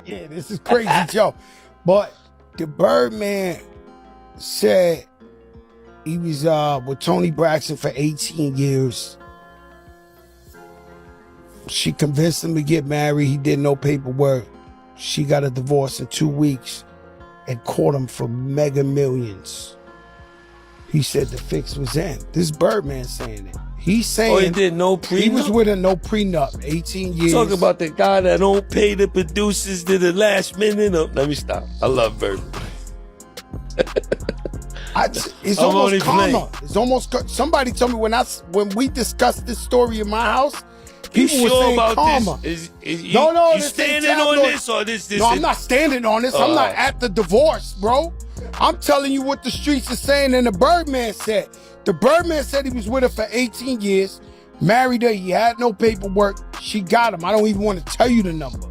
Yeah, this is crazy, Joe. But the Birdman said he was with Toni Braxton for 18 years. She convinced him to get married. He did no paperwork. She got a divorce in 2 weeks and caught him for mega millions. He said the fix was in. This Birdman saying it. He's saying he did no prenup? He was with her no prenup, 18 years. Talk about the guy that don't pay the producers to the last minute. No, let me stop. I love Birdman. It's almost karma. It's almost, somebody told me when we discussed this story in my house, people were saying karma. You standing on this or this? No, I'm not standing on this. I'm not at the divorce, bro. I'm telling you what the streets are saying and the Birdman said. The Birdman said he was with her for 18 years, married her, he had no paperwork, she got him. I don't even want to tell you the number.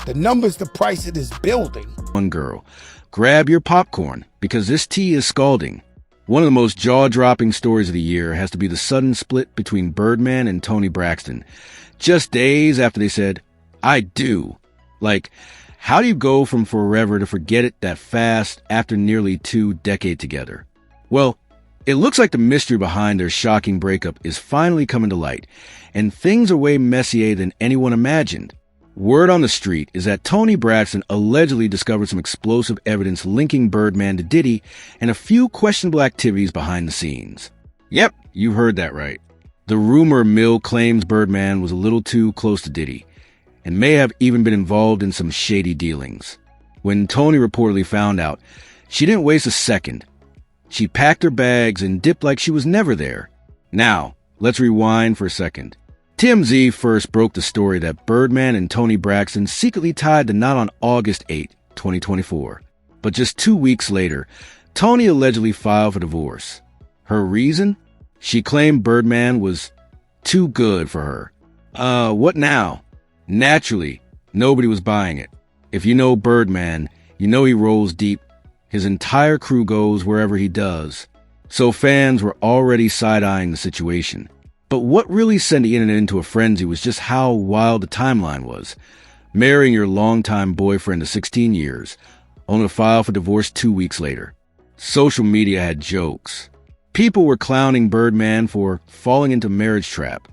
The number's the price of this building. One girl, grab your popcorn, because this tea is scalding. One of the most jaw-dropping stories of the year has to be the sudden split between Birdman and Toni Braxton. Just days after they said, I do. Like, how do you go from forever to forget it that fast after nearly 2 decades together? Well, it looks like the mystery behind their shocking breakup is finally coming to light, and things are way messier than anyone imagined. Word on the street is that Toni Braxton allegedly discovered some explosive evidence linking Birdman to Diddy and a few questionable activities behind the scenes. Yep, you heard that right. The rumor mill claims Birdman was a little too close to Diddy, and may have even been involved in some shady dealings. When Toni reportedly found out, she didn't waste a second. She packed her bags and dipped like she was never there. Now, let's rewind for a second. TMZ first broke the story that Birdman and Toni Braxton secretly tied the knot on August 8, 2024. But just 2 weeks later, Toni allegedly filed for divorce. Her reason? She claimed Birdman was too good for her. What now? Naturally, nobody was buying it. If you know Birdman, you know he rolls deep. His entire crew goes wherever he does. So fans were already side-eyeing the situation. But what really sent the internet into a frenzy was just how wild the timeline was. Marrying your longtime boyfriend of 16 years, only to file for divorce 2 weeks later. Social media had jokes. People were clowning Birdman for falling into a marriage trap,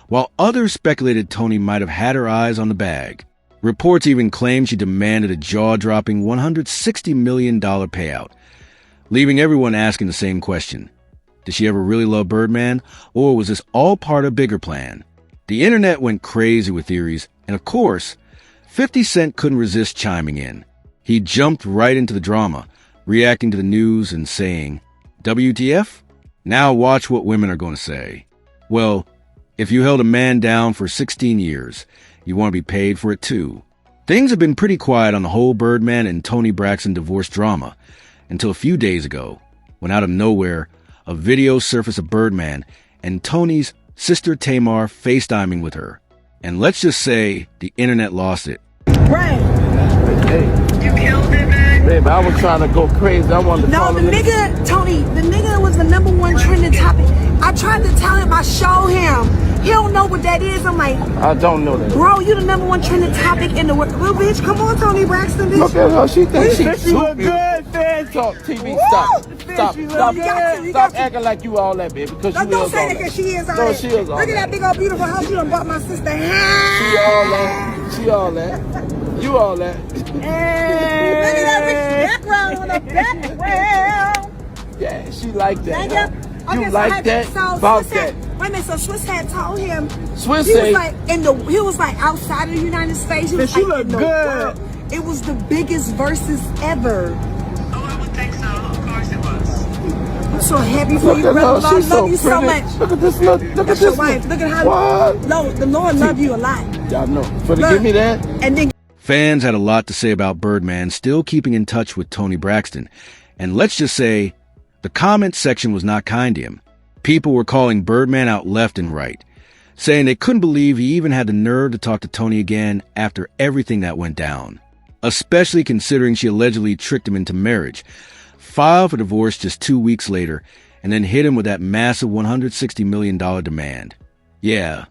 while others speculated Toni might have had her eyes on the bag. Reports even claimed she demanded a jaw-dropping $160 million payout, leaving everyone asking the same question. Did she ever really love Birdman, or was this all part of a bigger plan? The internet went crazy with theories, and of course, 50 Cent couldn't resist chiming in. He jumped right into the drama, reacting to the news and saying, WTF? Now watch what women are going to say. Well, if you held a man down for 16 years, you want to be paid for it too. Things have been pretty quiet on the whole Birdman and Toni Braxton divorce drama, until a few days ago, when out of nowhere, a video surfaced of Birdman and Toni's sister Tamar FaceTiming with her. And let's just say the internet lost it. Right. Hey. You killed it, man. Babe, I was trying to go crazy. I wanted to call the nigga, Toni, the nigga was the #1 trending topic. I tried to tell him, I showed him. He don't know what that is. I'm like, I don't know that. Bro, you the #1 trending topic in the world. Little bitch, come on, Toni Braxton, bitch. Look at her. She thinks she look good, fan talk. TV, stop acting like you all that, baby. Because don't say that because she is all that. She is all Look at that big old beautiful house you done bought my sister. She all that. She all that. You all that. Hey. Look at that rich background on the background. Yeah, she like that. Huh? You like that? About that. Wait a minute, so Swiss had told him Swiss he say, was like he was like outside of the United States. He was she like look good. It was the biggest versus ever. Oh, I would think so. Of course it was. I'm so happy for you, brother. I love you so much. Look at this. Look at That's this. your wife. Look at how what? the Lord love you a lot. Y'all know. For to give me that. And then Fans had a lot to say about Birdman still keeping in touch with Toni Braxton. And let's just say, the comment section was not kind to him. People were calling Birdman out left and right, saying they couldn't believe he even had the nerve to talk to Toni again after everything that went down. Especially considering she allegedly tricked him into marriage, filed for divorce just 2 weeks later, and then hit him with that massive $160 million demand. Yeah,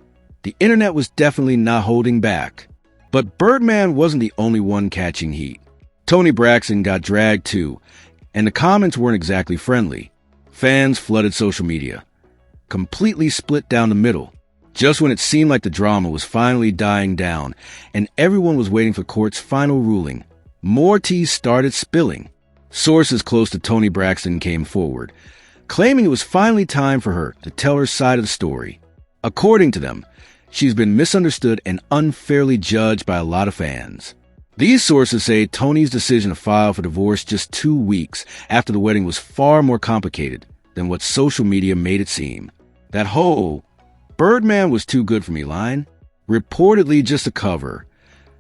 the internet was definitely not holding back. But Birdman wasn't the only one catching heat. Toni Braxton got dragged too, and the comments weren't exactly friendly. Fans flooded social media, completely split down the middle. Just when it seemed like the drama was finally dying down and everyone was waiting for court's final ruling, more tea started spilling. Sources close to Toni Braxton came forward, claiming it was finally time for her to tell her side of the story. According to them, she's been misunderstood and unfairly judged by a lot of fans. These sources say Toni's decision to file for divorce just 2 weeks after the wedding was far more complicated than what social media made it seem. That whole "Birdman was too good for me" line, reportedly just a cover.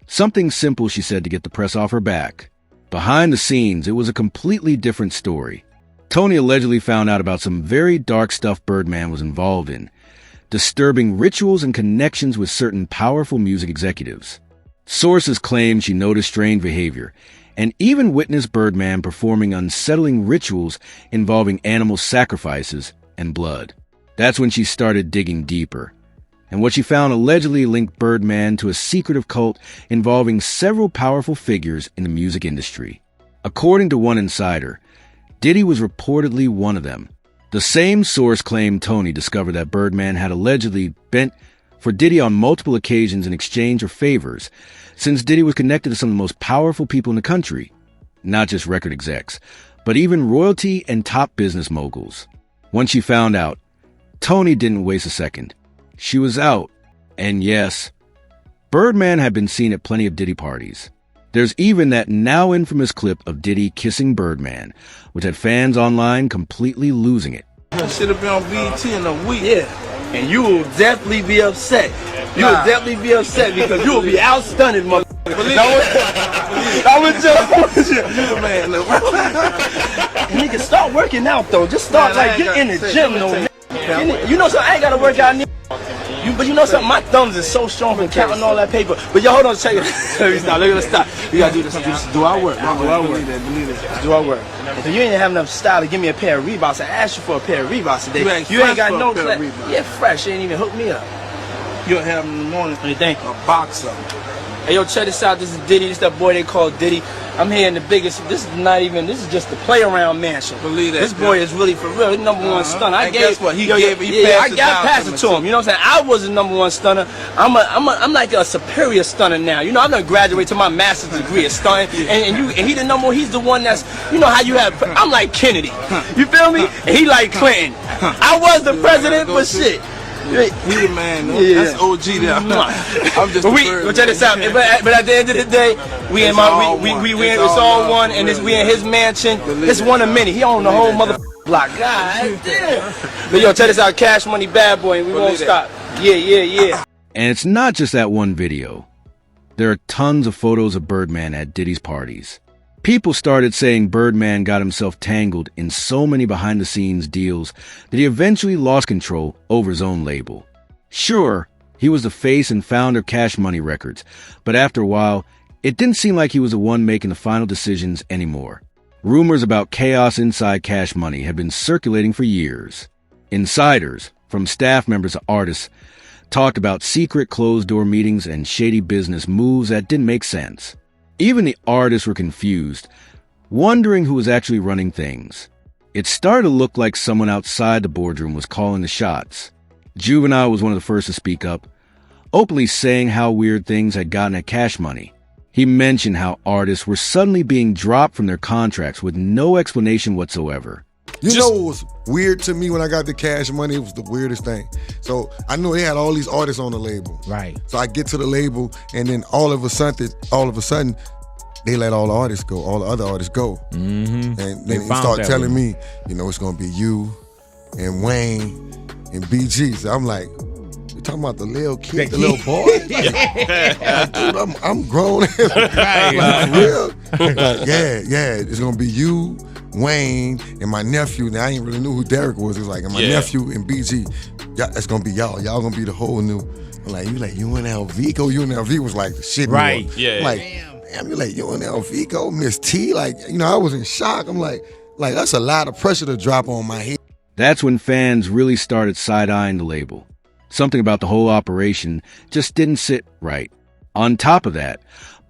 Something simple she said to get the press off her back. Behind the scenes, it was a completely different story. Toni allegedly found out about some very dark stuff Birdman was involved in, disturbing rituals and connections with certain powerful music executives. Sources claim she noticed strange behavior and even witnessed Birdman performing unsettling rituals involving animal sacrifices and blood. That's when she started digging deeper, and what she found allegedly linked Birdman to a secretive cult involving several powerful figures in the music industry. According to one insider, Diddy was reportedly one of them. The same source claimed Toni discovered that Birdman had allegedly bent for Diddy on multiple occasions in exchange for favors, since Diddy was connected to some of the most powerful people in the country, not just record execs, but even royalty and top business moguls. Once she found out, Toni didn't waste a second. She was out, and yes, Birdman had been seen at plenty of Diddy parties. There's even that now infamous clip of Diddy kissing Birdman, which had fans online completely losing it. That should have been on BT in a week. Yeah, and you will definitely be upset. You will definitely be upset because you will be outstunted, motherfucker. I was just Man, look. nigga, start working out though. Just start get in the gym, though. You know something? I ain't gotta work out. But you know something? My thumbs is so strong from counting all that paper. But yo, hold on, check it. Let's stop. We gotta do this. Do our work. Do our work. If you ain't have enough style to give me a pair of Reeboks, I asked you for a pair of Reeboks today. You ain't got no class. Yeah, fresh. You ain't even hooked me up. You'll have him in the morning. Thank you. A box of them. Hey, yo, check this out. This is Diddy. This is that boy they call Diddy. I'm here in the biggest. This is just the play around mansion. Believe that. This boy is really for real. He's number one stunner. I guess what? He I passed it to him. him. You know what I'm saying? I was the number one stunner. I'm like a superior stunner now. You know, I'm gonna graduate to my master's degree of stunning. And he the number one. He's the one that's, you know how you have. I'm like Kennedy. You feel me? And he like Clinton. I was the president, but shit. He the man, though. Yeah. That's OG there. I'm just But check this out. But at the end of the day, it's all one, and we in his mansion. It's one of many. He own the whole block. God damn. But yo, check this out. Cash Money Bad Boy, and we won't stop. Yeah. And it's not just that one video. There are tons of photos of Birdman at Diddy's parties. People started saying Birdman got himself tangled in so many behind-the-scenes deals that he eventually lost control over his own label. Sure, he was the face and founder of Cash Money Records, but after a while, it didn't seem like he was the one making the final decisions anymore. Rumors about chaos inside Cash Money had been circulating for years. Insiders, from staff members to artists, talked about secret closed-door meetings and shady business moves that didn't make sense. Even the artists were confused, wondering who was actually running things. It started to look like someone outside the boardroom was calling the shots. Juvenile was one of the first to speak up, openly saying how weird things had gotten at Cash Money. He mentioned how artists were suddenly being dropped from their contracts with no explanation whatsoever. You know what was weird to me when I got the Cash Money? It was the weirdest thing. So I know they had all these artists on the label. Right. So I get to the label, and then all of a sudden, they let all the artists go, all the other artists go. Mm-hmm. And they start telling me, you know, it's gonna be you and Wayne and BG. So I'm like, you talking about the little kid, the little boy? Like, dude, I'm grown. Like, for real? Like, yeah, it's gonna be you, Wayne, and my nephew. Now I ain't really knew who Derek was. It was like, and my nephew and BG. It's gonna be y'all. Y'all gonna be the whole new. I'm like, UNLV? UNLV was like the shit. Right. Yeah. Like, damn, you like UNLV? Miss T? Like, you know, I was in shock. I'm like that's a lot of pressure to drop on my head. That's when fans really started side-eyeing the label. Something about the whole operation just didn't sit right. On top of that,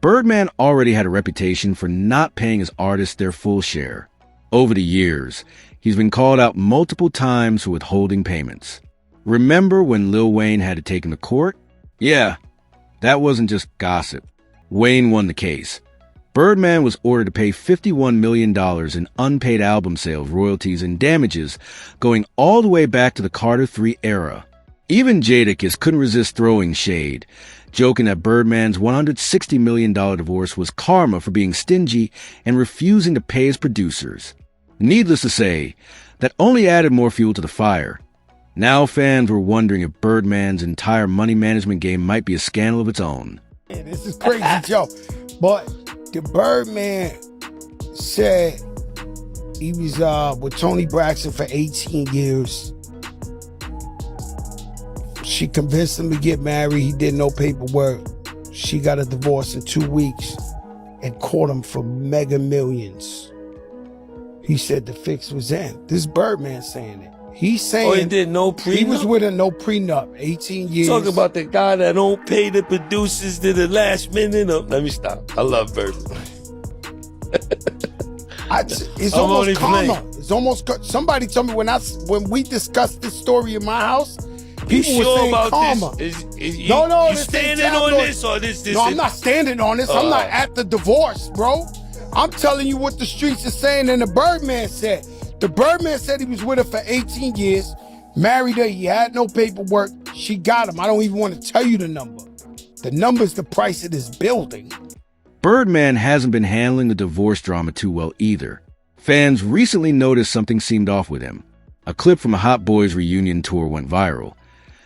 Birdman already had a reputation for not paying his artists their full share. Over the years, he's been called out multiple times for withholding payments. Remember when Lil Wayne had to take him to court? Yeah, that wasn't just gossip. Wayne won the case. Birdman was ordered to pay $51 million in unpaid album sales, royalties, and damages going all the way back to the Carter III era. Even Jadakiss couldn't resist throwing shade, joking that Birdman's $160 million divorce was karma for being stingy and refusing to pay his producers. Needless to say, that only added more fuel to the fire. Now fans were wondering if Birdman's entire money management game might be a scandal of its own. Man, this is crazy, Joe. But the Birdman said he was with Toni Braxton for 18 years. She convinced him to get married. He did no paperwork. She got a divorce in 2 weeks and caught him for mega millions. He said the fix was in. This Birdman saying it. He's saying he did no prenup? He was with her no prenup. 18 years. Talk about the guy that don't pay the producers to the last minute. Let me stop. I love Birdman. It's almost karma. It's almost. Somebody told me when we discussed this story in my house, people were saying karma. No, you standing on this or this? No, I'm not standing on this. I'm not at the divorce, bro. I'm telling you what the streets are saying and the Birdman said. The Birdman said he was with her for 18 years, married her, he had no paperwork, she got him. I don't even want to tell you the number. The number's the price of this building. Birdman hasn't been handling the divorce drama too well either. Fans recently noticed something seemed off with him. A clip from a Hot Boys reunion tour went viral,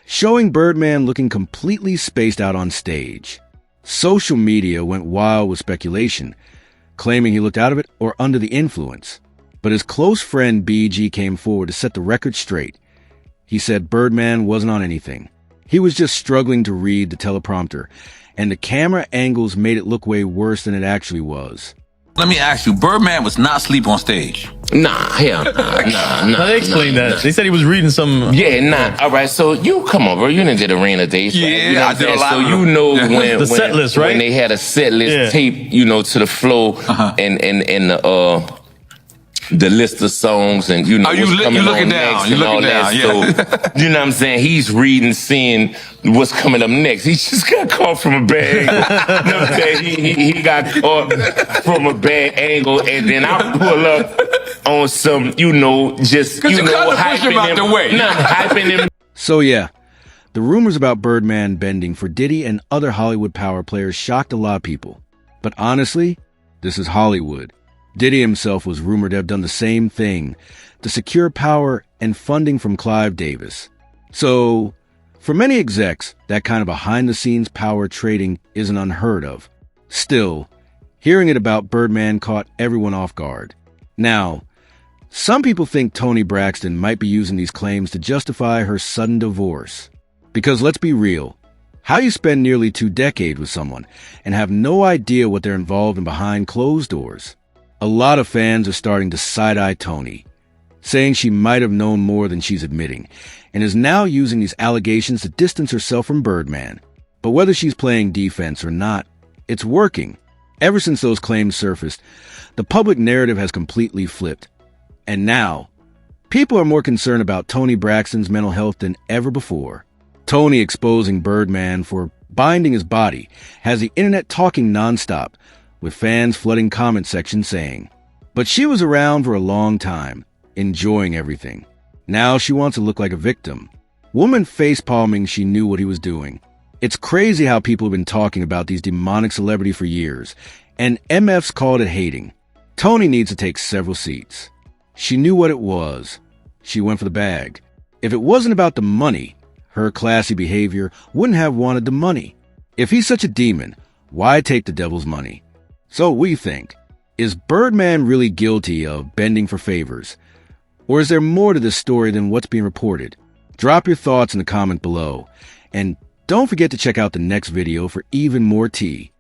showing Birdman looking completely spaced out on stage. Social media went wild with speculation, claiming he looked out of it or under the influence. But his close friend BG came forward to set the record straight. He said Birdman wasn't on anything. He was just struggling to read the teleprompter, and the camera angles made it look way worse than it actually was. Let me ask you, Birdman was not asleep on stage. Nah, hell nah. How they explained that? They said he was reading some... Yeah, nah. All right, so you, come on, bro. You didn't did Arena Days, right? Yeah, you know I did a lot. So you know when... the set list, right? When they had a set list tape, you know, to the flow and the list of songs and, you know, what's coming on next and all that. So, you know what I'm saying? He's reading, seeing what's coming up next. He just got caught from a bad angle. You know what I'm saying? He got caught from a bad angle, and then I pull up on some, you know, just, you know, hyping him out the way. Not hyping him. So yeah, the rumors about Birdman bending for Diddy and other Hollywood power players shocked a lot of people. But honestly, this is Hollywood. Diddy himself was rumored to have done the same thing to secure power and funding from Clive Davis. So, for many execs, that kind of behind-the-scenes power trading isn't unheard of. Still, hearing it about Birdman caught everyone off guard. Now, some people think Toni Braxton might be using these claims to justify her sudden divorce. Because let's be real, how you spend nearly 2 decades with someone and have no idea what they're involved in behind closed doors? A lot of fans are starting to side-eye Toni, saying she might have known more than she's admitting, and is now using these allegations to distance herself from Birdman. But whether she's playing defense or not, it's working. Ever since those claims surfaced, the public narrative has completely flipped. And now, people are more concerned about Toni Braxton's mental health than ever before. Toni exposing Birdman for binding his body has the internet talking nonstop, with fans flooding comment sections saying, but she was around for a long time, enjoying everything. Now she wants to look like a victim. Woman face-palming she knew what he was doing. It's crazy how people have been talking about these demonic celebrities for years, and MFs called it hating. Toni needs to take several seats. She knew what it was. She went for the bag. If it wasn't about the money, her classy behavior wouldn't have wanted the money. If he's such a demon, why take the devil's money? So what do you think? Is Birdman really guilty of bending for favors? Or is there more to this story than what's being reported? Drop your thoughts in the comment below. And don't forget to check out the next video for even more tea.